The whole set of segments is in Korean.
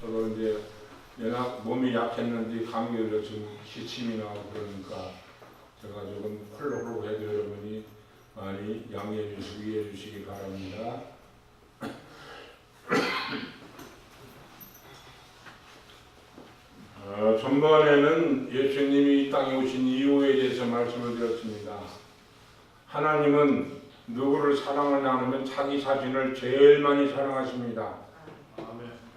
저도 이제 몸이 약했는지 감기에 걸려 지금 기침이 나고 그러니까 제가 조금 홀로홀로 해도 여러분이 많이 양해해 주시고 이해해 주시기 바랍니다. 전번에는 예수님이 이 땅에 오신 이유에 대해서 말씀을 드렸습니다. 하나님은 누구를 사랑하냐 하면 자기 자신을 제일 많이 사랑하십니다.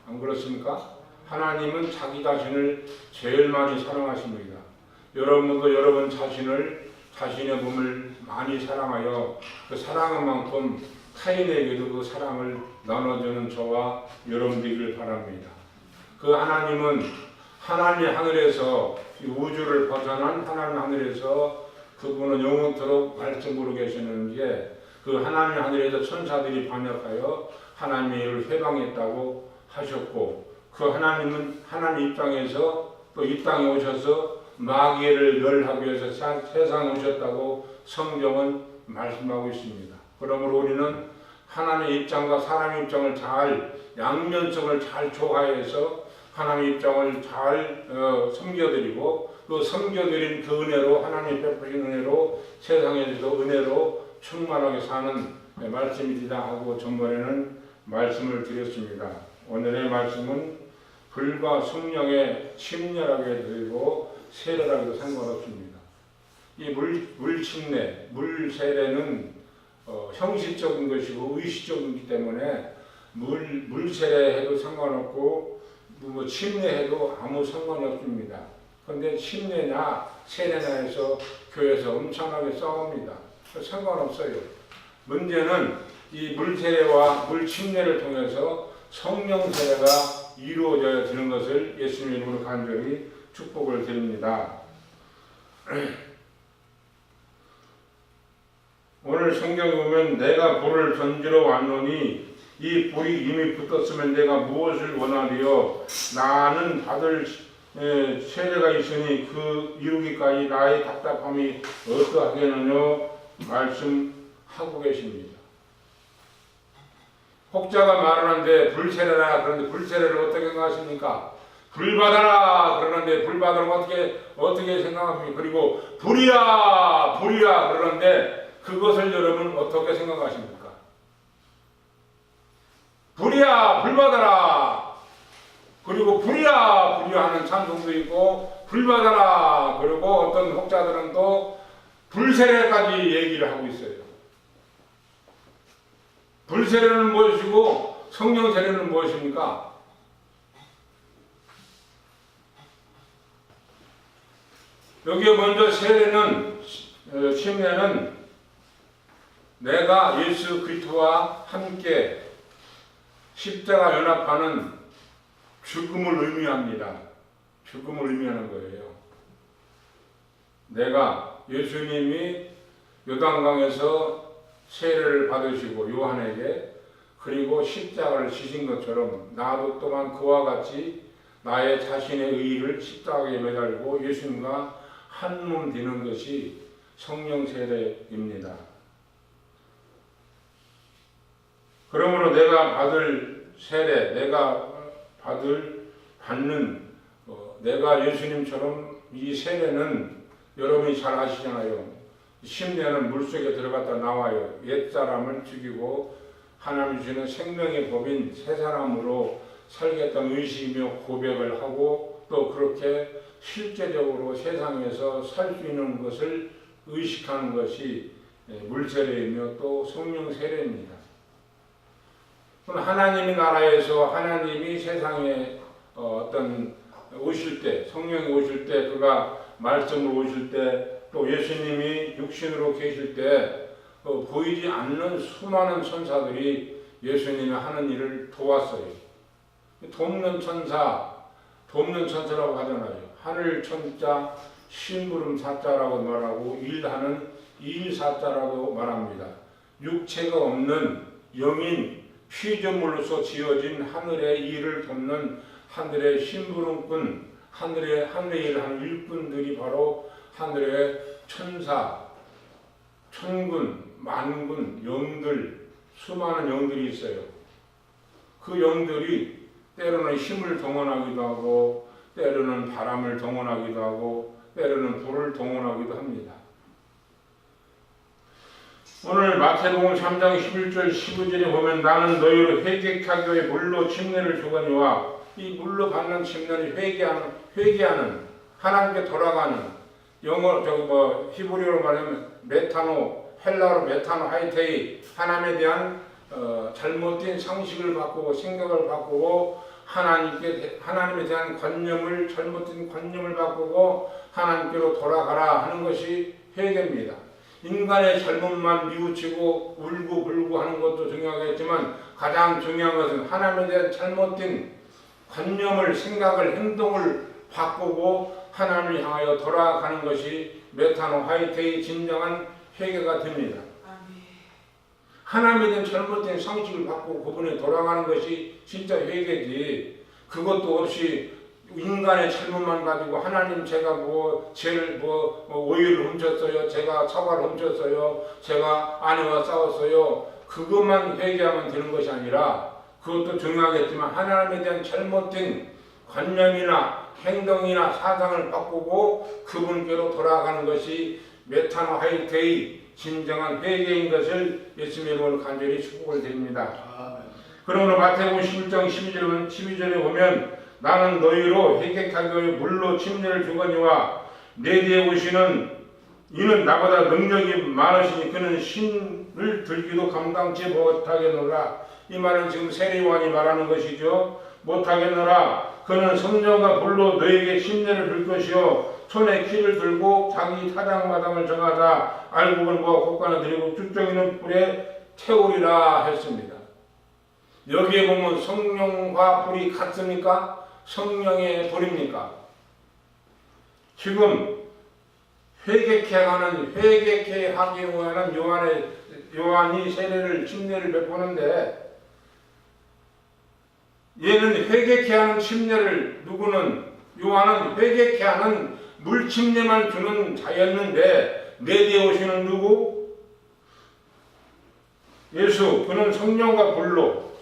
안 그렇습니까? 하나님은 자기 자신을 제일 많이 사랑하십니다. 여러분도 여러분 자신의 몸을 많이 사랑하여 그 사랑한 만큼 타인에게도 그 사랑을 나눠주는 저와 여러분들이길 바랍니다. 그 하나님은 하나님 하늘에서 우주를 벗어난 하나님 하늘에서 그분은 영원토록 말씀으로 계시는데 그 하나님 하늘에서 천사들이 반역하여 하나님의 일을 회방했다고 하셨고 그 하나님은 하나님 입장에서 또 이 땅에 오셔서 마귀를 멸하기 위해서 세상에 오셨다고 성경은 말씀하고 있습니다. 그러므로 우리는 하나님의 입장과 사람의 입장을 잘 양면성을 잘 조화해서 하나님의 입장을 잘 섬겨드리고 그 섬겨드린 그 은혜로 하나님이 베푸신 은혜로 세상에서도 은혜로 충만하게 사는 말씀이다 하고 전번에는 말씀을 드렸습니다. 오늘의 말씀은 불과 성령의 침례라고 드리고 세례라고도 상관없습니다. 이 물침례, 물세례는 형식적인 것이고 의식적이기 때문에 물세례해도 상관없고 뭐 침례해도 아무 상관이 없습니다. 그런데 침례나 세례나 해서 교회에서 엄청나게 싸웁니다. 상관없어요. 문제는 이 물세례와 물침례를 통해서 성령 세례가 이루어져야 되는 것을 예수님 이름으로 간절히 축복을 드립니다. 오늘 성경에 보면 내가 불을 던지러 왔노니 이 불이 이미 붙었으면 내가 무엇을 원하리요? 나는 받을 세례가 있으니 그 이루기까지 나의 답답함이 어떠하겠느냐 말씀하고 계십니다. 혹자가 말하는데 불세례라 그러는데 불세례를 어떻게 생각하십니까? 불 받아라 그러는데 불 받으면 어떻게 생각합니까? 그리고 불이야 그러는데 그것을 여러분 어떻게 생각하십니까? 불이야 불 받아라 그리고 불이야 하는 찬송도 있고 불 받아라 그리고 어떤 혹자들은 또 불세례까지 얘기를 하고 있어요. 불세례는 무엇이고 성령 세례는 무엇입니까? 여기에 먼저 세례는 침례는 내가 예수 그리스도와 함께 십자가 연합하는 죽음을 의미합니다. 죽음을 의미하는 거예요. 내가 예수님이 요단강에서 세례를 받으시고 요한에게 그리고 십자가를 지신 것처럼 나도 또한 그와 같이 나의 자신의 의의를 십자가에 매달고 예수님과 한 몸 되는 것이 성령 세례입니다. 그러므로 내가 받을 세례, 내가 받는 내가 예수님처럼 이 세례는 여러분이 잘 아시잖아요. 심내는 물속에 들어갔다 나와요. 옛사람을 죽이고 하나님 주시는 생명의 법인 새 사람으로 살겠다는 의식이며 고백을 하고 또 그렇게 실제적으로 세상에서 살 수 있는 것을 의식하는 것이 물세례이며 또 성령 세례입니다. 하나님의 나라에서 하나님이 세상에 어떤 오실 때 성령이 오실 때 그가 말씀으로 오실 때 또 예수님이 육신으로 계실 때 보이지 않는 수많은 천사들이 예수님이 하는 일을 도왔어요. 돕는 천사라고 하잖아요. 하늘 천자, 심부름 사자라고 말하고 일하는 일사자라고 말합니다. 육체가 없는 영인 피조물로서 지어진 하늘의 일을 돕는 하늘의 심부름꾼, 하늘의 일하는 일꾼들이 바로 하늘의 천사, 천군, 만군, 영들, 수많은 영들이 있어요. 그 영들이 때로는 힘을 동원하기도 하고 때로는 바람을 동원하기도 하고 때로는 불을 동원하기도 합니다. 오늘 마태복음 3장 11절 15절에 보면 나는 너희로 회개하기 위해 물로 침례를 주거니와 이 물로 받는 침례는 회개하는 하나님께 돌아가는 영어 히브리어로 말하면 메타노 헬라어로 메타노 하이테이 하나님에 대한 잘못된 상식을 바꾸고 생각을 바꾸고 하나님에 대한 잘못된 관념을 바꾸고 하나님께로 돌아가라 하는 것이 회개입니다. 인간의 잘못만 뉘우치고 울고불고 하는 것도 중요하겠지만 가장 중요한 것은 하나님에 대한 잘못된 관념을, 생각을, 행동을 바꾸고 하나님을 향하여 돌아가는 것이 메타노 하이테의 진정한 회개가 됩니다. 하나님에 대한 잘못된 상식을 바꾸고 그분에 돌아가는 것이 진짜 회개지. 그것도 없이 인간의 잘못만 가지고 하나님 제가 오일을 훔쳤어요. 제가 사과를 훔쳤어요. 제가 아내와 싸웠어요. 그것만 회개하면 되는 것이 아니라 그것도 중요하겠지만 하나님에 대한 잘못된 관념이나 행동이나 사상을 바꾸고 그분께로 돌아가는 것이 메타노 하이테의 진정한 회개인 것을 예수님의 이름으로 간절히 축복을 드립니다. 그러므로 마태복음 11장 12절에 보면 나는 너희로 회개하기 위해 물로 침례를 주거니와 내 뒤에 오시는 이는 나보다 능력이 많으시니 그는 신을 들기도 감당치 못하겠노라. 이 말은 지금 세례요한이 말하는 것이죠. 못하겠노라. 그는 성령과 불로 너에게 침례를 줄 것이요 손에 키를 들고 자기 타작마당을 정하자 알곡은 모아 곡간을 들이고 쭉정이는 불에 태우리라 했습니다. 여기에 보면 성령과 불이 같습니까? 성령의 불입니까? 지금 회개케 하기 위한 요한이 세례를 침례를 베푸는데 얘는 회개케 하는 침례를 요한은 회개케 하는 물 침례만 주는 자였는데 내 뒤에 오시는 누구? 예수. 그는 성령과 불로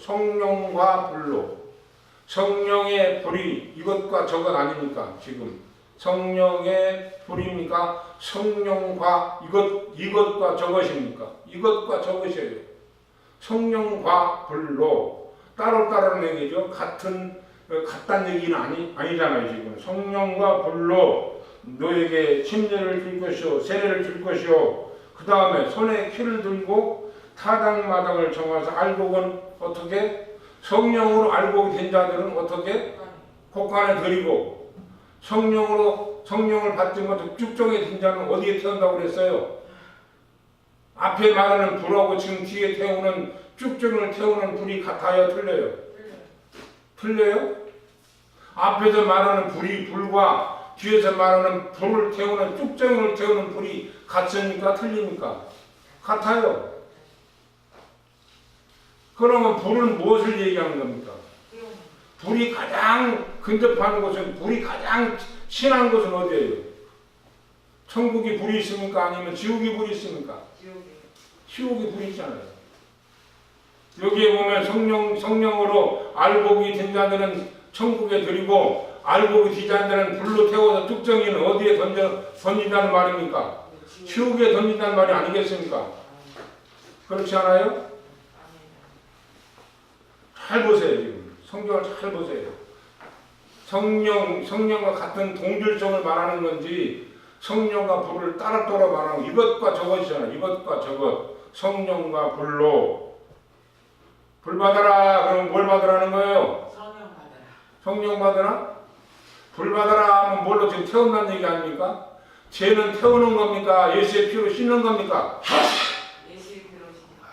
성령의 불이 이것과 저것 아닙니까? 지금 성령의 불입니까? 성령과 이것과 저것입니까? 이것과 저것이에요. 성령과 불로 따로따로는 얘기죠. 같다는 얘기는 아니잖아요. 지금 성령과 불로 너에게 침례를 줄 것이요 세례를 줄 것이요 그 다음에 손에 키를 들고 타당마당을 정하서 알곡은 어떻게? 성령으로 알곡이 된 자들은 어떻게? 곡간에 들이고 성령을 받지 못해 쭉정에 든 자는 어디에 태운다고 그랬어요? 앞에 말하는 불하고 지금 뒤에 태우는 쭉정을 태우는 불이 같아요? 틀려요? 틀려요? 앞에서 말하는 불과 뒤에서 말하는 불을 태우는 쭉정을 태우는 불이 같습니까? 틀립니까? 같아요. 그러면 불은 무엇을 얘기하는 겁니까? 불이 가장 근접하는 곳은 불이 가장 친한 곳은 어디예요? 천국이 불이 있습니까? 아니면 지옥이 불이 있습니까? 지옥이 불이 있잖아요. 여기에 보면 성령으로 알곡이 된 자들은 천국에 들이고 알곡이 된 자들은 불로 태워서 뚝정이는 어디에 던진다는 말입니까? 지옥에 던진다는 말이 아니겠습니까? 그렇지 않아요? 잘 보세요. 지금 성경을 잘 보세요. 성령과 같은 동질성을 말하는 건지 성령과 불을 따로 말하는 이것과 저것이잖아요. 이것과 저것. 성령과 불로 불 받아라. 그럼 뭘 받으라는 거예요? 성령 받아라. 불 받아라 하면 뭘로 지금 태운다는 얘기 아닙니까? 죄는 태우는 겁니까? 예수의 피로 씻는 겁니까? 예수의 피로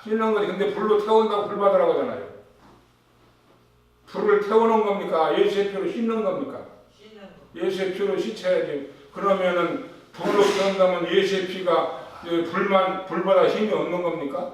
씻는 거지. 근데 불로 태운다고 불 받으라고 하잖아요. 불을 태우는 겁니까? 예수의 피로 씻는 겁니까? 예수의 피로 씻어야지. 그러면은 불로 태운다면 예수의 피가 불보다 힘이 없는 겁니까?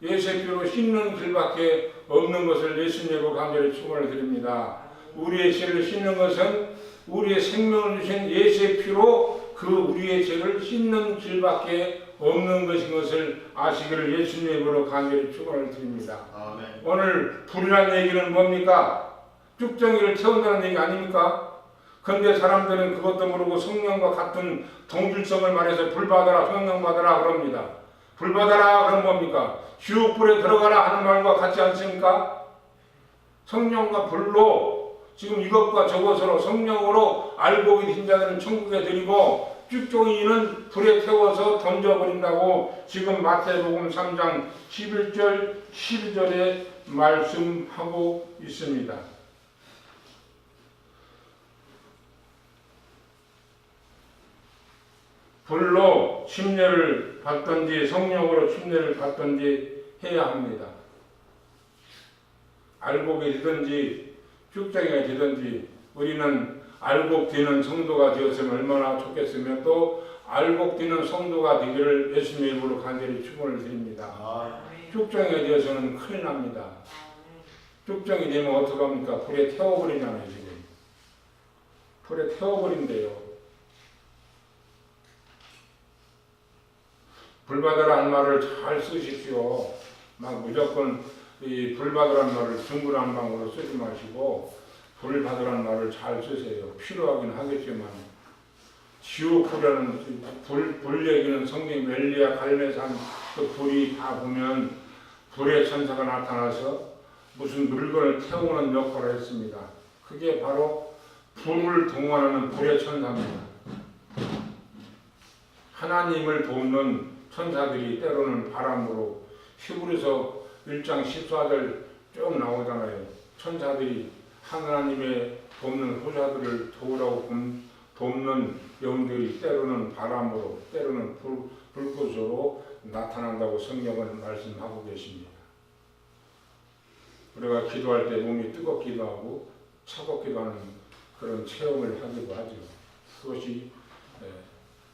예수의 피로 씻는 길밖에 없는 것을 예수님으로 간절히 축원을 드립니다. 우리의 죄를 씻는 것은 우리의 생명을 주신 예수의 피로 그 우리의 죄를 씻는 길밖에 없는 것인 것을 아시기를 예수님으로 간절히 축원을 드립니다. 아멘. 오늘 불이라는 얘기는 뭡니까? 쭉정이를 태운다는 얘기 아닙니까? 그런데 사람들은 그것도 모르고 성령과 같은 동질성을 말해서 불 받아라, 성령 받아라 그럽니다. 불 받아라 그럼 뭡니까? 지옥불에 들어가라 하는 말과 같지 않습니까? 성령과 불로 지금 이것과 저것으로 성령으로 알고 계신 자들은 천국에 드리고 쭉종이는 불에 태워서 던져버린다고 지금 마태복음 3장 11절 12절에 말씀하고 있습니다. 불로 침례를 받든지 성령으로 침례를 받든지 해야 합니다. 알고 계시든지 쭉정이가 되든지 우리는 알곡되는 성도가 되었으면 얼마나 좋겠으며 또 알곡되는 성도가 되기를 예수님의 이름으로 간절히 축원을 드립니다. 쭉정이가 되어서는 큰일 납니다. 쭉정이 되면 어떡합니까? 불에 태워버리잖아요. 지금 불에 태워버린대요. 불 받으라 는 말을 잘 쓰십시오. 막 무조건 이 불 받으라는 말을 중구난 방으로 쓰지 마시고 불 받으라는 말을 잘 쓰세요. 필요하긴 하겠지만 지옥불이라는 불 얘기는 성경 엘리야 갈매산 그 불이 다 보면 불의 천사가 나타나서 무슨 물건을 태우는 역할을 했습니다. 그게 바로 불을 동원하는 불의 천사입니다. 하나님을 돕는 천사들이 때로는 바람으로 히브리서 1장 14절 쭉 나오잖아요. 천사들이 하나님의 돕는 호자들을 도우라고 돕는 영들이 때로는 바람으로 때로는 불꽃으로 나타난다고 성경은 말씀하고 계십니다. 우리가 기도할 때 몸이 뜨겁기도 하고 차갑기도 하는 그런 체험을 하기도 하죠. 그것이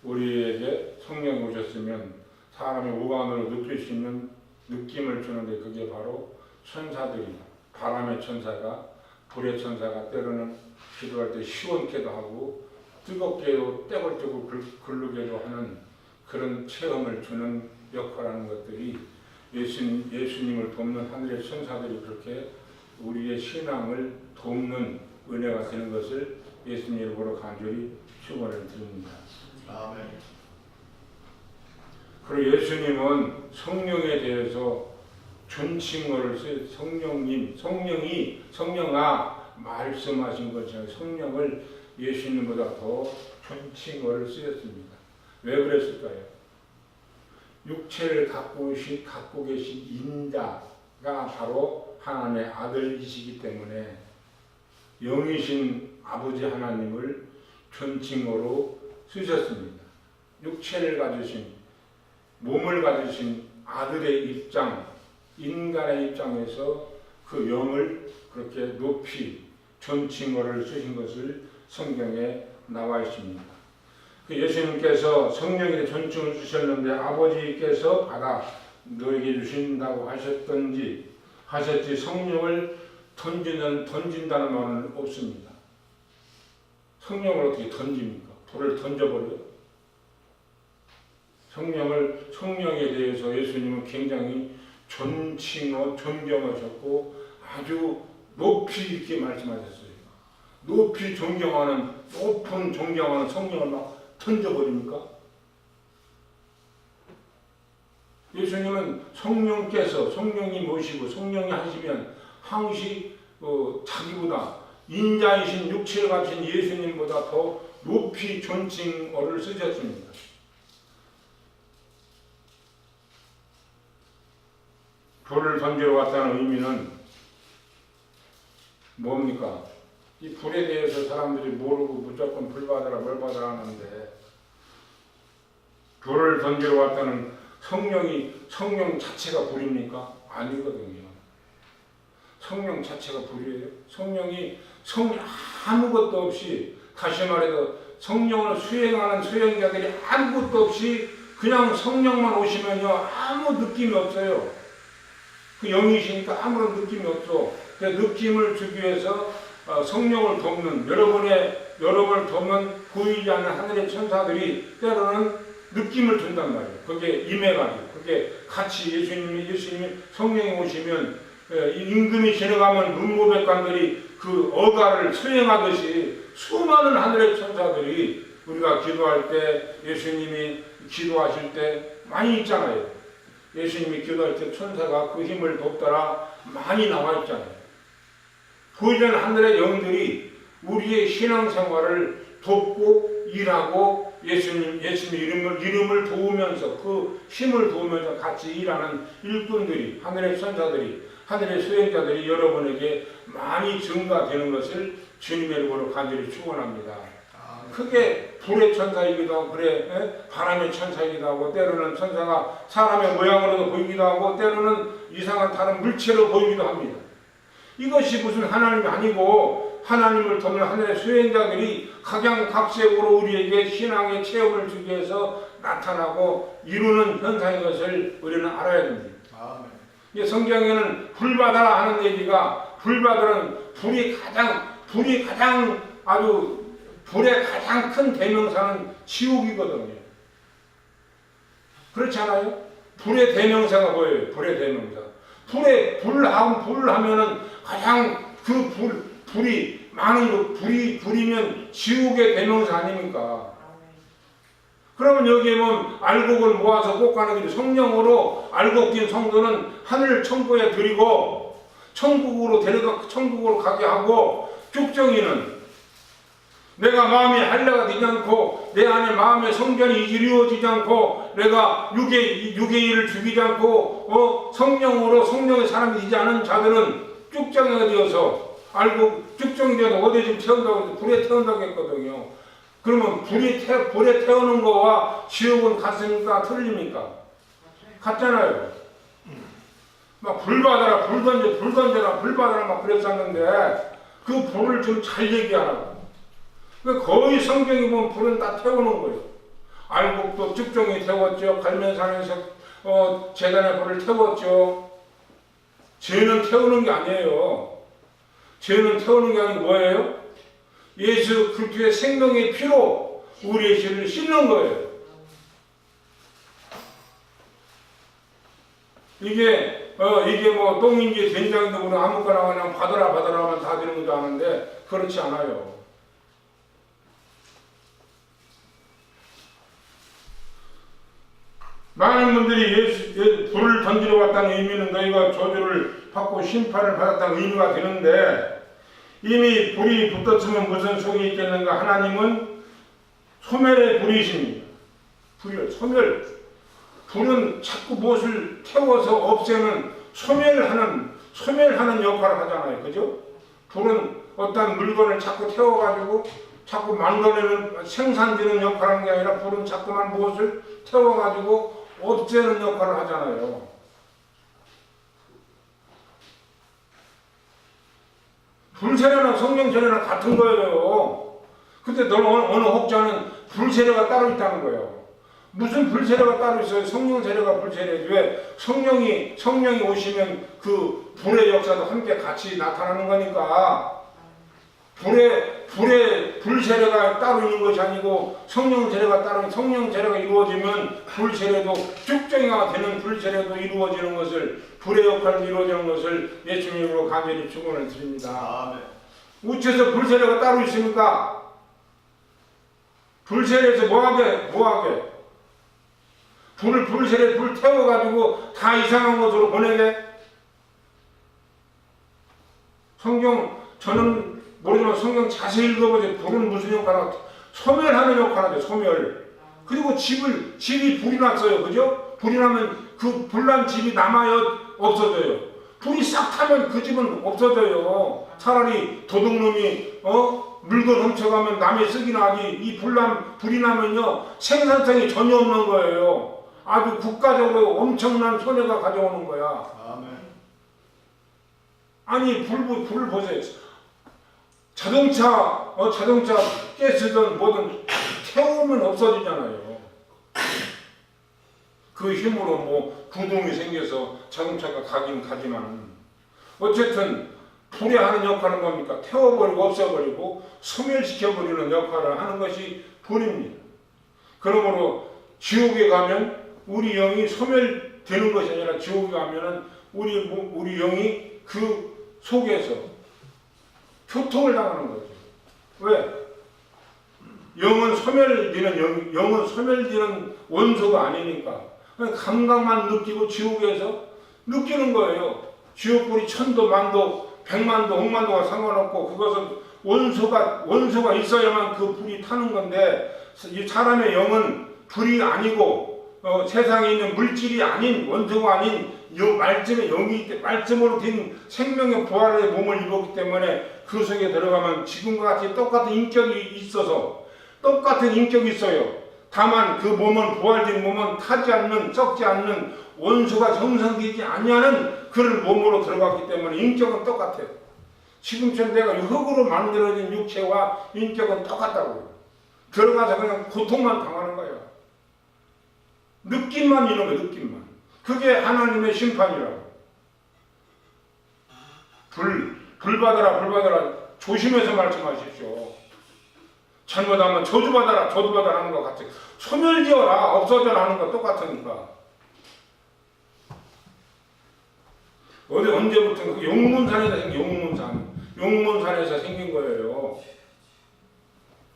우리에게 성령이 오셨으면 사람의 오감으로 느낄 수 있는 느낌을 주는데 그게 바로 천사들이 바람의 천사가 불의 천사가 때로는 기도할 때 시원케도 하고 뜨겁게도 떼굴떼굴 굴르게도 하는 그런 체험을 주는 역할하는 것들이 예수님을 돕는 하늘의 천사들이 그렇게 우리의 신앙을 돕는 은혜가 되는 것을 예수님 이름으로 간절히 축원을 드립니다. 아멘. 그리고 예수님은 성령에 대해서 존칭어를 써요. 성령아 말씀하신 것처럼 성령을 예수님보다 더 존칭어를 쓰였습니다. 왜 그랬을까요? 육체를 갖고 계신 인자가 바로 하나님의 아들이시기 때문에 영이신 아버지 하나님을 존칭어로 쓰셨습니다. 육체를 가지신 몸을 가지신 아들의 입장, 인간의 입장에서 그 영을 그렇게 높이 존칭어를 쓰신 것을 성경에 나와 있습니다. 예수님께서 성령의 존칭을 주셨는데 아버지께서 받아 너에게 주신다고 하셨지 성령을 던진다는 말은 없습니다. 성령을 어떻게 던집니까? 불을 던져버려요? 성령에 대해서 예수님은 굉장히 존경하셨고 아주 높이 이렇게 말씀하셨어요. 높은 존경하는 성령을 막 던져버립니까? 예수님은 성령이 모시고 성령이 하시면 항시 자기보다 인자이신 육체를 가진 예수님보다 더 높이 존칭어를 쓰셨습니다. 불을 던지러 왔다는 의미는 뭡니까? 이 불에 대해서 사람들이 모르고 무조건 불 받아라 뭘 받아라 하는데 불을 던지러 왔다는 성령 자체가 불입니까? 아니거든요. 성령 자체가 불이에요. 성령이 아무것도 없이 다시 말해서 성령을 수행하는 수행자들이 아무것도 없이 그냥 성령만 오시면요 아무 느낌이 없어요. 그 영이시니까 아무런 느낌이 없어. 그 느낌을 주기 위해서 성령을 돕는 여러분을 돕는 보이지 않는 하늘의 천사들이 때로는 느낌을 준단 말이에요. 그게 임해가지고 그게 같이 예수님이 성령이 오시면 이 임금이 지나가면 문무백관들이 그 어가를 수행하듯이 수많은 하늘의 천사들이 우리가 기도할 때 예수님이 기도하실 때 많이 있잖아요. 예수님이 기도할 때 천사가 그 힘을 돕더라 많이 나와 있잖아요. 보이는 하늘의 영들이 우리의 신앙생활을 돕고 일하고 예수님 이름을 도우면서 그 힘을 도우면서 같이 일하는 일꾼들이 하늘의 천사들이 하늘의 수행자들이 여러분에게 많이 증가되는 것을 주님의 이름으로 간절히 축원합니다. 크게 불의 천사이기도 하고 바람의 천사이기도 하고 때로는 천사가 사람의 모양으로도 보이기도 하고 때로는 이상한 다른 물체로 보이기도 합니다. 이것이 무슨 하나님이 아니고 하나님을 돕는 하늘의 수행자들이 각양각색으로 우리에게 신앙의 체험을 주기 위해서 나타나고 이루는 현상인 것을 우리는 알아야 됩니다. 성경에는 불바다라 하는 얘기가 불바다는 불의 가장 큰 대명사는 지옥이거든요. 그렇지 않아요? 불의 대명사가 뭐예요? 불의 대명사. 불하면은 가장 불이 많은 불이면 지옥의 대명사 아닙니까? 그러면 여기에 보면 알곡을 모아서 꽂아는 게 성령으로 알곡 낀 성도는 하늘 천국에 드리고 천국으로 가게 하고 쭉정이는 내가 마음이 한례가 되지 않고 내 안에 마음의 성전이 이루어지지 않고 내가 육의 일을 죽이지 않고 성령으로 성령의 사람이 되지 않은 자들은 쭉정이가 되어서 알고 쭉정이 되어서 어디 지금 태운다고 불에 태운다고 했거든요. 그러면 불에 태우는 거와 지옥은 같습니까? 틀립니까? 같잖아요. 막 불받아라, 불 던져라, 불받아라 막 그랬었는데 그 불을 좀 잘 얘기하라고. 거의 성경에 보면 불은 다 태우는 거예요. 알곡도 쭉정이 태웠죠. 갈면산에서 제단의 불을 태웠죠. 죄는 태우는 게 아니에요. 죄는 태우는 게 아니고 뭐예요? 예수 그리스도의 생명의 피로 우리의 죄를 씻는 거예요. 이게 뭐 똥인지 된장인지 모르고 아무거나 그냥 받아라 하면 다 되는 것도 아는데 그렇지 않아요. 많은 분들이 불을 던지러 왔다는 의미는 너희가 저주를 받고 심판을 받았다는 의미가 되는데 이미 불이 붙었으면 무슨 속이 있겠는가? 하나님은 소멸의 불이십니다. 불은 자꾸 무엇을 태워서 없애는 소멸하는 역할을 하잖아요. 그죠? 불은 어떤 물건을 자꾸 태워가지고 자꾸 만들어내는 생산되는 역할을 하는 게 아니라 불은 자꾸만 무엇을 태워가지고 없애는 역할을 하잖아요. 불세례나 성령세례나 같은 거예요. 근데 어느 혹자는 불세례가 따로 있다는 거예요. 무슨 불세례가 따로 있어요? 성령세례가 불세례지. 왜? 성령이 오시면 그 불의 역사도 함께 같이 나타나는 거니까 불세례가 따로 있는 것이 아니고 성령세례가 이루어지면 불세례도 쭉정이가 되는 불세례도 이루어지는 것을 불의 역할을 이루어지는 것을 예수님으로 간절히 축원을 드립니다. 우체에서 불세례가 따로 있습니까? 불세례에서 뭐하게? 불 태워가지고 다 이상한 것으로 보내게? 저는 모르지만 성경 자세히 읽어보세요. 불은 무슨 역할을 하죠? 소멸하는 역할을 하죠. 소멸. 그리고 집이 불이 났어요. 그죠? 불이 나면 그 불난 집이 남아요? 없어져요? 불이 싹 타면 그 집은 없어져요. 차라리 도둑놈이 물건 훔쳐가면 남의 쓰기나 하지. 이 불이 나면요 생산성이 전혀 없는 거예요. 아주 국가적으로 엄청난 손해가 가져오는 거야. 아니 불을 보세요. 자동차 가스든 뭐든 태우면 없어지잖아요. 그 힘으로 뭐 구동이 생겨서 자동차가 가긴 가지만 어쨌든 불에 하는 역할은 뭡니까? 태워버리고 없애버리고 소멸시켜버리는 역할을 하는 것이 불입니다. 그러므로 지옥에 가면 우리 영이 소멸되는 것이 아니라 지옥에 가면은 우리 영이 그 속에서 교통을 당하는 거죠. 왜? 영은 소멸되는 원소가 아니니까 그냥 감각만 느끼고 지옥에서 느끼는 거예요. 지옥불이 천도 만도 백만도 억만도가 상관없고 그것은 원소가 있어야만 그 불이 타는 건데 이 사람의 영은 불이 아니고 세상에 있는 물질이 아닌 원소가 아닌 말씀의 영이 말씀으로 된 생명의 부활의 몸을 입었기 때문에 그 속에 들어가면 지금과 같이 똑같은 인격이 있어서 똑같은 인격이 있어요. 다만 그 몸은 부활된 몸은 타지 않는 썩지 않는 원소가 형성되지 아니하는 그런 몸으로 들어갔기 때문에 인격은 똑같아요. 지금처럼 내가 흙으로 만들어진 육체와 인격은 똑같다고요. 들어가서 그냥 고통만 당하는 거예요. 느낌만 이런 거예요. 느낌만. 그게 하나님의 심판이라고. 불 받아라 조심해서 말씀하십시오. 잘못하면 저주받아라 하는 것 같아요. 소멸되어라 없어져라 하는 거 똑같으니까. 언제부터 용문산에서 생긴 용문산에서 생긴 거예요.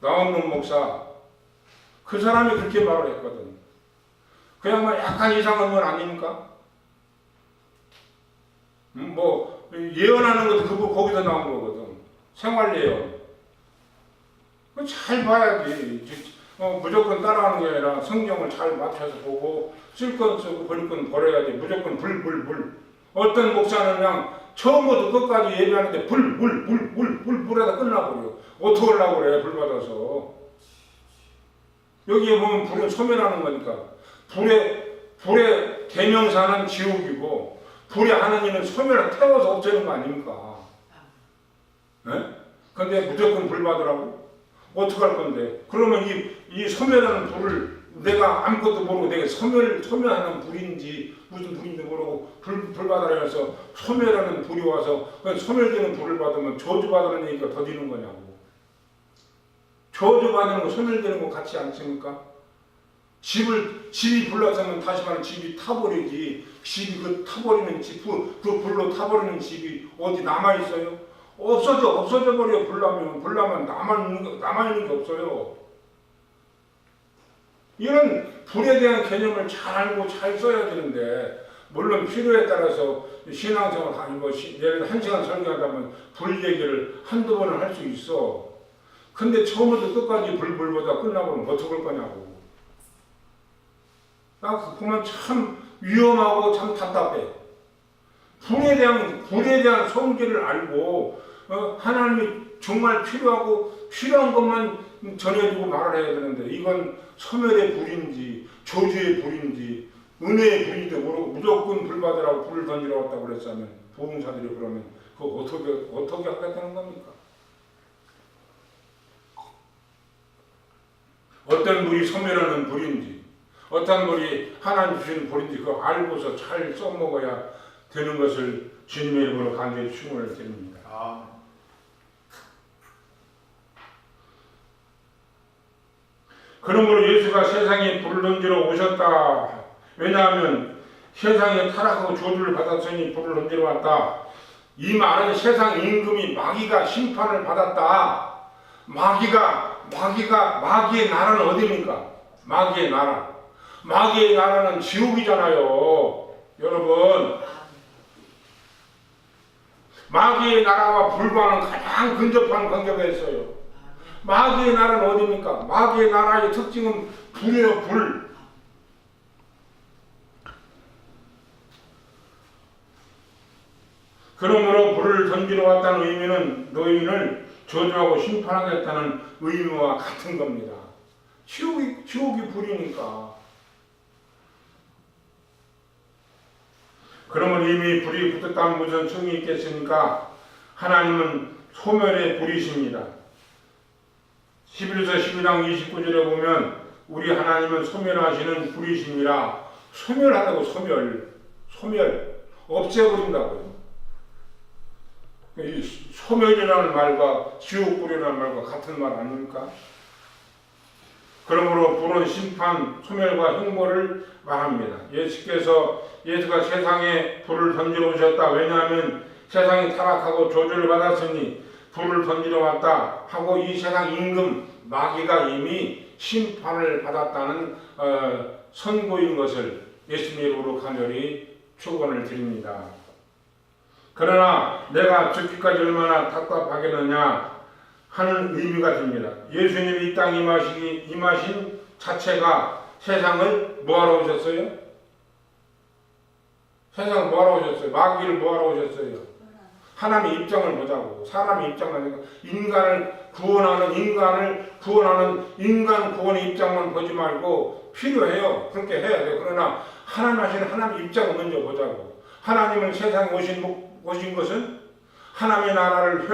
나원문 목사 그 사람이 그렇게 말을 했거든. 그냥 뭐 약간 이상한 건 아닙니까? 뭐 예언하는 것도 그거 거기서 나온 거거든. 생활 예언. 잘 봐야지. 무조건 따라하는 게 아니라 성경을 잘 맞춰서 보고 쓸 건 쓰고 버릴 건 버려야지. 무조건 불. 어떤 목사는 그냥 처음부터 끝까지 예배하는데 불에다 끝나버려. 어떻게 하려고 그래 불 받아서. 여기에 보면 불은 소멸하는 거니까. 불의 대명사는 지옥이고 불의 하나님은 소멸을 태워서 없애는 거 아닙니까? 근데 무조건 불 받으라고? 어떡할 건데? 그러면 이 소멸하는 불을 내가 아무것도 모르고 내가 소멸하는 불인지 무슨 불인지 모르고 불 받으라 해서 소멸하는 불이 와서 소멸되는 불을 받으면 저주받으는 얘기가 더디는 거냐고. 저주받는 거 소멸되는 거 같지 않습니까? 집이 불나서면 다시 말하면 집이 타버리지. 집이 그 타버리는 집, 그 불로 타버리는 집이 어디 남아있어요? 없어져 버려. 불나면 남아있는 게 없어요. 이런 불에 대한 개념을 잘 알고 잘 써야 되는데, 물론 필요에 따라서 신앙생활 아니고 예를 들어 1시간 설교한다면 불 얘기를 한두 번은 할 수 있어. 근데 처음부터 끝까지 불보다 끝나고는 어떡할 거냐고. 나 그거 보면 참 위험하고 참 답답해. 불에 대한 성질을 알고 하나님이 정말 필요한 것만 전해주고 말을 해야 되는데, 이건 소멸의 불인지 저주의 불인지 은혜의 불인지 모르고 무조건 불 받으라고 불을 던지러 왔다고 그랬으면 보험사들이 그러면 그거 어떻게 하겠다는 겁니까? 어떤 불이 소멸하는 불인지 어떤 불이 하나님 주신 불인지 그거 알고서 잘 써먹어야 되는 것을 주님의 이름으로 간절히 축원을 드립니다. 그러므로 예수가 세상에 불을 던지러 오셨다. 왜냐하면 세상에 타락하고 저주를 받았으니 불을 던지러 왔다. 이 말은 세상 임금이 마귀가 심판을 받았다. 마귀의 나라는 어디입니까? 마귀의 나라는 지옥이잖아요. 여러분, 마귀의 나라와 불과는 가장 근접한 관계가 있어요. 마귀의 나라는 어디입니까? 마귀의 나라의 특징은 불이에요. 불. 그러므로 불을 던지러 왔다는 의미는 너희를 저주하고 심판하겠다는 의미와 같은 겁니다. 지옥이 불이니까. 그러면 이미 불이 붙었다면 무슨 성이 있겠습니까? 하나님은 소멸의 불이십니다. 11서 12장 29절에 보면 우리 하나님은 소멸하시는 불이십니다. 소멸하다고 소멸 없애버린다고요. 이 소멸이라는 말과 지옥불이라는 말과 같은 말 아닙니까? 그러므로 불은 심판, 소멸과 형벌을 말합니다. 예수가 세상에 불을 던지러 오셨다. 왜냐하면 세상이 타락하고 저주를 받았으니 불을 던지러 왔다 하고 이 세상 임금 마귀가 이미 심판을 받았다는 선고인 것을 예수님의 이름으로 간절히 축원을 드립니다. 그러나 내가 죽기까지 얼마나 답답하겠느냐 하는 의미가 됩니다. 예수님이 이 땅에 임하신 자체가 세상을 뭐하러 오셨어요? 세상을 뭐하러 오셨어요? 마귀를 뭐하러 오셨어요? 하나님의 입장을 보자고. 사람의 입장만 보니까 인간 인간 구원의 입장만 보지 말고 필요해요. 그렇게 해야 돼요. 그러나 하나님 하시는 하나님의 입장을 먼저 보자고. 하나님은 세상에 오신 것은 하나님 나라를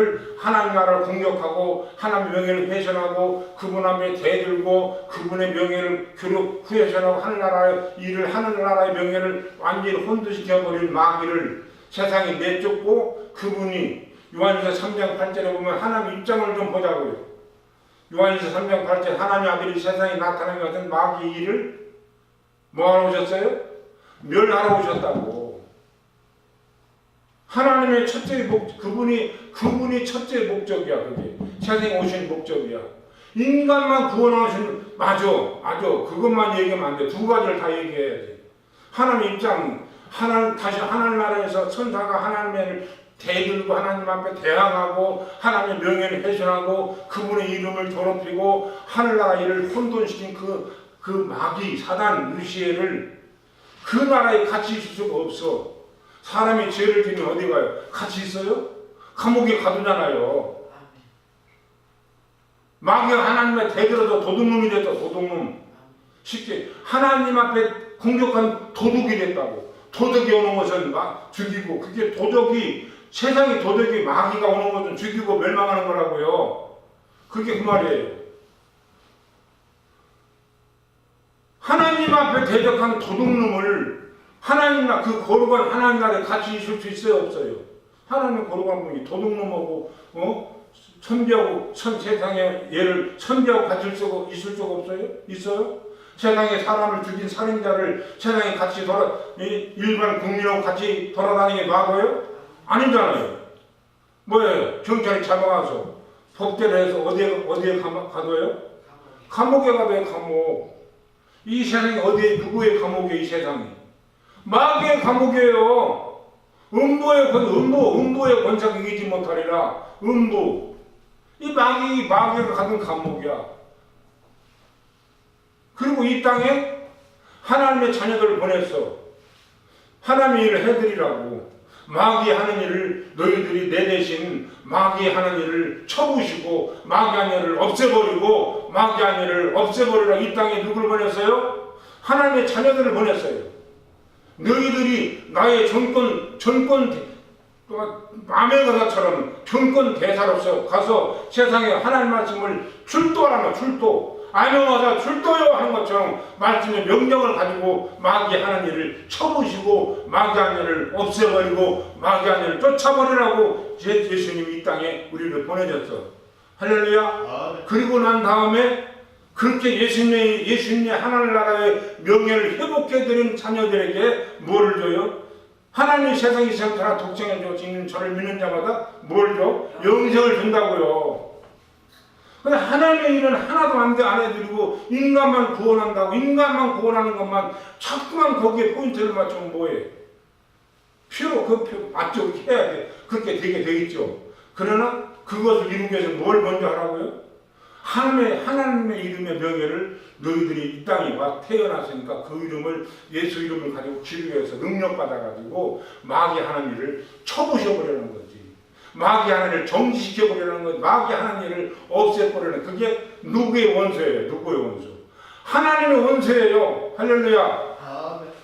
공격하고 하나님의 명예를 훼손하고 그분 앞에 대들고 그분의 명예를 훼손하고 하늘나라의 명예를 완전히 혼두시켜버린 마귀를 세상에 내쫓고 그분이 요한일서 3장 8절에 보면 하나님 입장을 좀 보자고요. 요한일서 3장 8절 하나님 아들이 세상에 나타난 것 같은 마귀 일을 뭐하러 오셨어요? 멸하러 오셨다고. 하나님의 첫째 그분이 첫째 목적이야. 그게 세상에 오신 목적이야. 인간만 구원하신 맞아. 그것만 얘기하면 안 돼. 두 가지를 다 얘기해야지. 하나님 입장, 다시 하나님 나라에서 천사가 하나님을 대들고 하나님 앞에 대항하고 하나님의 명예를 훼손하고 그분의 이름을 더럽히고 하늘나라 일을 혼돈시킨 그 마귀 사단 루시엘을 그 나라에 같이 있을 수가 없어. 사람이 죄를 지면 어디 가요? 같이 있어요? 감옥에 가두잖아요. 마귀가 하나님에 대들어도 도둑놈이 됐다. 도둑놈. 쉽게 하나님 앞에 공격한 도둑이 됐다고. 도덕이 오는 것은 죽이고 그게 세상의 도덕이 마귀가 오는 것은 죽이고 멸망하는 거라고요. 그게 그 말이에요. 하나님 앞에 대적한 도둑놈을 하나님나 그 거룩한 하나님 나라에 같이 있을 수 있어요? 없어요? 하나님 거룩한 분이 도둑놈하고 천비하고 세상에 얘를 천비하고 같이 있을 수가 없어요? 있어요? 세상에 사람을 죽인 살인자를 세상에 같이 일반 국민하고 같이 돌아다니게 놔둬요? 아니잖아요. 뭐예요? 경찰이 잡아가서 법대로 해서 어디에 가둬요? 감옥에 가둬요. 감옥. 이 세상이 누구의 감옥이에요? 이 세상이 마귀의 감옥이에요. 음부의 권세가 이기지 못하리라. 음부. 이 마귀가 가둔 감옥이야. 그리고 이 땅에 하나님의 자녀들을 보냈어. 하나님의 일을 해드리라고. 마귀 하는 일을 너희들이 내 대신 마귀 하는 일을 쳐부시고 마귀 하는 일을 없애버리고 마귀 하는 일을 없애버리라. 이 땅에 누굴 보냈어요? 하나님의 자녀들을 보냈어요. 너희들이 나의 마음의 가사처럼 정권 대사로서 가서 세상에 하나님 말씀을 출도하라. 출도. 아명하사 출도요 하는 것처럼 말씀의 명령을 가지고 마귀 하는 일을 쳐부시고 마귀 하는 일을 없애버리고 마귀 하는 일을 쫓아버리라고 예수님이 이 땅에 우리를 보내줬어. 할렐루야. 그리고 난 다음에 그렇게 예수님의 하나님 나라의 명예를 회복해드린 자녀들에게 뭐를 줘요? 하나님이 세상에 생사나 독생을 주시는 저를 믿는 자마다 뭘 줘? 영생을 준다고요. 근데 하나님의 일은 하나도 안 해드리고 인간만 구원한다고 인간만 구원하는 것만 자꾸만 거기에 포인트를 맞추면 뭐해? 그 맞죠? 해야 돼. 그렇게 되게 되겠죠. 그러나 그것을 이루기 위해서 뭘 먼저 하라고요? 하나님의 이름의 명예를 너희들이 이 땅에 태어났으니까 그 이름을 예수 이름을 가지고 기르해서 능력받아가지고 마귀 하는 일을 쳐부셔버리는 거지. 마귀 하는 일을 정지시켜버리는 거지. 마귀 하는 일을 없애버리는 그게 누구의 원수예요? 누구의 원수? 하나님의 원수예요. 할렐루야.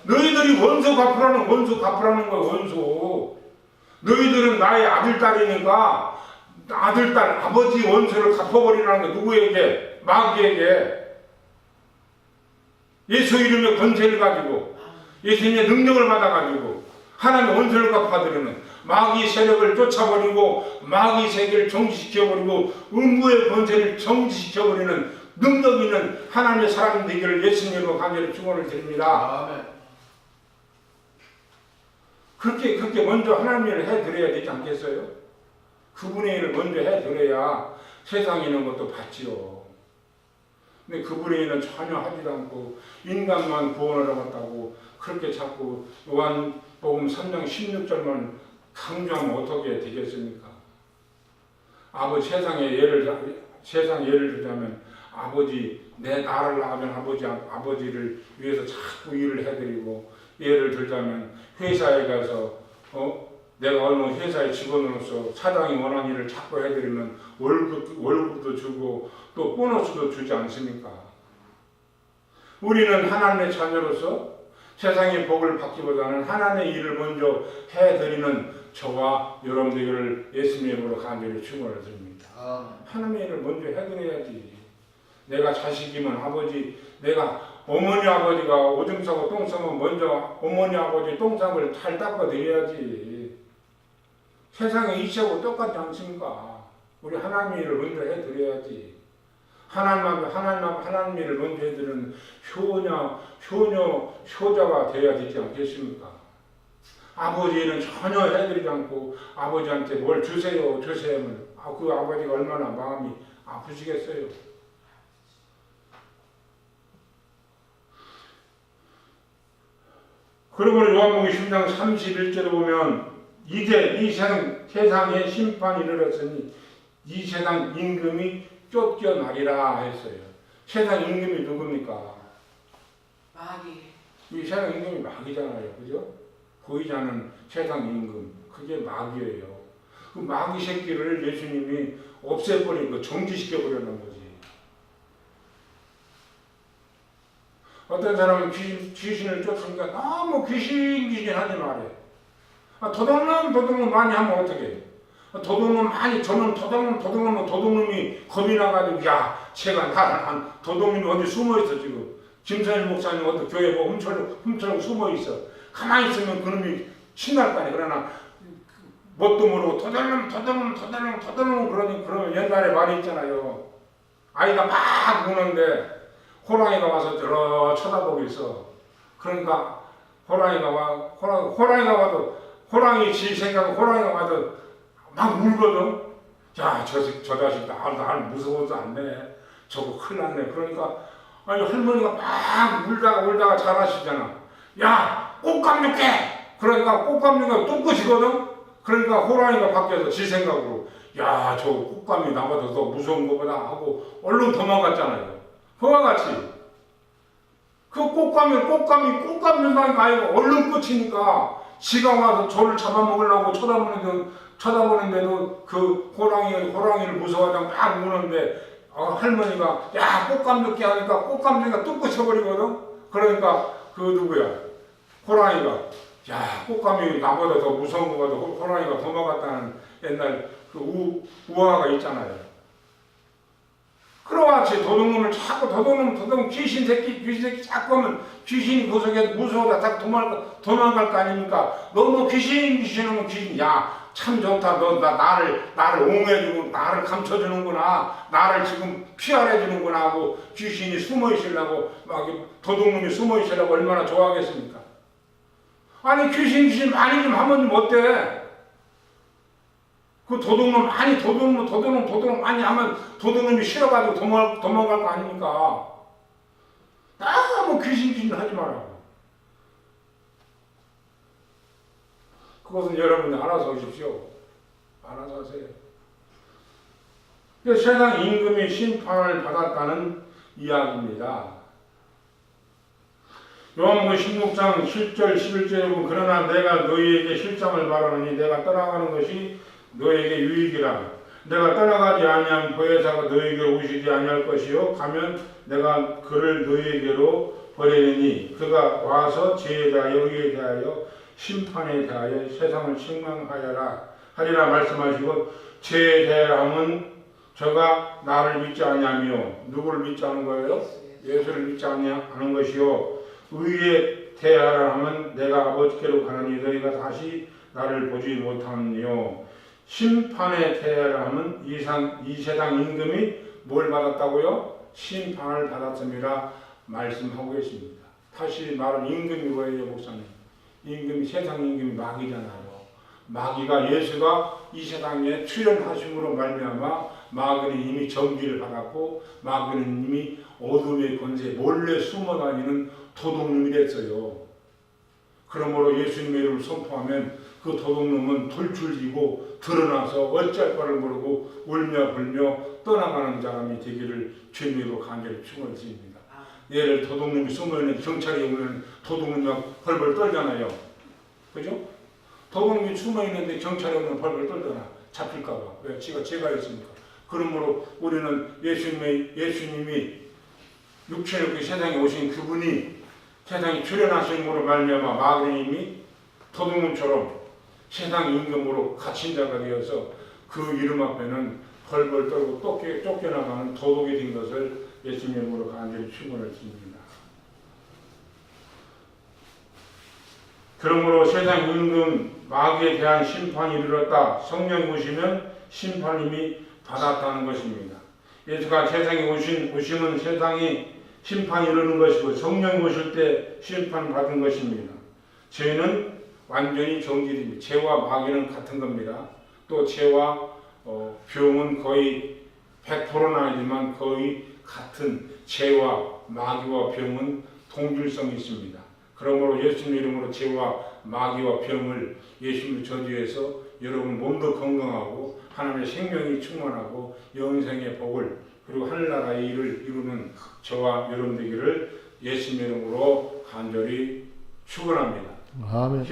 너희들이 원수 갚으라는 거예요. 원수. 너희들은 나의 아들 딸이니까 아들, 딸, 아버지 원수를 갚아버리라는 게 누구에게? 마귀에게. 예수 이름의 권세를 가지고 예수님의 능력을 받아가지고 하나님의 원수를 갚아드리는 마귀 세력을 쫓아버리고 마귀 세계를 정지시켜버리고 음부의 권세를 정지시켜버리는 능력 있는 하나님의 사람 되기를 예수님으로 간절히 축원을 드립니다. 그렇게 먼저 하나님 일을 해드려야 되지 않겠어요? 그분의 일을 먼저 해드려야 세상에 있는 것도 받지요. 근데 그분의 일은 전혀 하지도 않고 인간만 구원하려고 했다고 그렇게 자꾸 요한복음 3장 16절만 강조하면 어떻게 되겠습니까? 세상에 예를 들자면 아버지, 내 나를 낳으면 아버지를 위해서 자꾸 일을 해드리고, 예를 들자면 회사에 가서 내가 어느 회사의 직원으로서 사장이 원하는 일을 자꾸 해드리면 월급도 주고 또 보너스도 주지 않습니까? 우리는 하나님의 자녀로서 세상의 복을 받기보다는 하나님의 일을 먼저 해드리는 저와 여러분들을 예수님의 이름으로 간절히 축원을 드립니다. 하나님의 일을 먼저 해드려야지. 내가 자식이면 아버지, 내가 어머니 아버지가 오줌 싸고 똥 싸면 먼저 어머니 아버지 똥싸을 잘 닦아 드려야지. 세상에 이치하고 똑같지 않습니까? 우리 하나님의 일을 먼저 해드려야지. 하나님의 일을 먼저 해드리는 효자가 되어야 되지 않겠습니까? 아버지는 전혀 해드리지 않고 아버지한테 뭘 주세요 하면 그 아버지가 얼마나 마음이 아프시겠어요. 그러므로 요한복음 10장 31절에 보면 이제 이 세상에 심판이 이르렀으니 이 세상 임금이 쫓겨나리라 했어요. 세상 임금이 누굽니까? 마귀. 이 세상 임금이 마귀잖아요. 그죠? 보이지 않는 세상 임금. 그게 마귀예요. 그 마귀 새끼를 예수님이 없애버리고 정지시켜버리는 거지. 어떤 사람은 귀신을 쫓으니까 너무 귀신 하지 말해. 도둑놈 많이 하면 어떡해? 저놈 도둑놈이 겁이 나가지고, 야, 제가 도둑놈이 어디 숨어있어, 지금. 김선일 목사님 어디 교회 뭐 훔쳐놓고 숨어있어. 가만히 있으면 그놈이 신날 거 아니야. 그러나, 뭣도 모르고, 도둑놈, 그러면 옛날에 말이 있잖아요. 아이가 막 우는데, 호랑이가 와서 쳐다보고 있어. 그러니까, 호랑이가 와도, 호랑이 지 생각은 호랑이가 와도 막 울거든. 야, 저 자식 나를 무서워서 안 내. 저거 큰일 났네. 그러니까 할머니가 막 울다가 잘하시잖아. 야, 꽃감 줄게. 그러니까 꽃감류가 똥끝이거든. 그러니까 호랑이가 바뀌어서 지 생각으로, 야, 저 꽃감이 나보다 더 무서운 것보다 하고 얼른 도망갔잖아요. 그와 같이 그 꽃감류가 아니고 얼른 끝이니까 지가 와서 저를 잡아먹으려고 쳐다보는데도 그 호랑이를 무서워하다가 막 우는데, 할머니가 야, 꽃감 넣게 하니까 꽃감류가 뚝 붙여버리거든. 그러니까 그 누구야? 호랑이가, 야, 꽃감이 나보다 더 무서운 거 같아. 호랑이가 도망갔다는 옛날 그 우화가 있잖아요. 그러같이 도둑놈을 자꾸 귀신 새끼 자꾸 하면 귀신이 그 속에 무서워서 다 도망갈 거 아닙니까? 너무 귀신 하면 귀신, 야, 참 좋다. 너 나를 옹해주고 나를 감춰주는구나. 나를 지금 피하해주는구나 하고 귀신이 숨어있으려고 막 도둑놈이 숨어있으려고 얼마나 좋아하겠습니까? 아니 귀신 많이 좀 하면 좀 어때? 그 도둑놈 많이 하면 도둑놈이 싫어가지고 도망갈 거 아닙니까? 너무 귀신 하지 말라고. 그것은 여러분이 알아서 하십시오. 알아서 하세요. 세상 임금이 심판을 받았다는 이야기입니다. 요한복음 16장 7절 11절에 보면, 그러나 내가 너희에게 실상을 말하노니 내가 떠나가는 것이 너에게 유익이라. 내가 떠나가지 아니하면 보혜사가 너에게로 오시지 아니할 것이요 가면 내가 그를 너에게로 보내리니 그가 와서 죄에 대하여 의에 대하여 심판에 대하여 세상을 책망하리라 말씀하시고, 죄에 대하면 저가 나를 믿지 아니하며, 누구를 믿지 않은 거예요? 예수를 믿지 아니하는 것이요, 의에 대하라 하면 내가 아버지께로 가느니 너희가 다시 나를 보지 못하느니요, 심판에 대하라 하면 이 세상 임금이 뭘 받았다고요? 심판을 받았습니다 말씀하고 계십니다. 다시 말은 임금이 뭐예요, 목사님? 임금이 세상 임금이 마귀잖아요. 마귀가 예수가 이 세상에 출현하심으로 말미암아 마귀는 이미 정죄를 받았고 마귀는 이미 어둠의 권세 몰래 숨어다니는 도둑놈이 됐어요. 그러므로 예수님의 이름을 선포하면 그 도둑놈은 돌출지고 드러나서 어쩔 바를 모르고 울며 불며 떠나가는 사람이 되기를 주님으로 간절히 축원드립니다. 예를 도둑놈이 숨어있는 경찰이 오면 도둑놈이 막 벌벌 떨잖아요. 그죠? 도둑놈이 숨어있는데 경찰이 오면 벌벌 떨잖아. 잡힐까봐. 왜? 제가 있으니까. 그러므로 우리는 예수님이 육체로 그 세상에 오신 그분이 세상에 출현하심으로 말미암아 마귀님이 도둑놈처럼 세상 임금으로 갇힌 자가 되어서 그 이름 앞에는 벌벌 떨고 쫓겨나가는 도둑이 된 것을 예수님 이름으로 간절히 축원을 드립니다. 그러므로 세상 임금 마귀에 대한 심판이 이르렀다. 성령이 오시면 심판임이 받았다는 것입니다. 예수가 세상에 오심은 세상이 심판이 이르는 것이고 성령이 오실 때 심판받은 것입니다. 죄는 완전히 정죄됩니다. 죄와 마귀는 같은 겁니다. 또 죄와 병은 거의 100%는 아니지만 거의 같은 죄와 마귀와 병은 동질성이 있습니다. 그러므로 예수님 이름으로 죄와 마귀와 병을 예수님 저주해서 여러분 몸도 건강하고 하나님의 생명이 충만하고 영생의 복을 그리고 하늘나라의 일을 이루는 저와 여러분 되기를 예수님 이름으로 간절히 축원합니다. 아멘.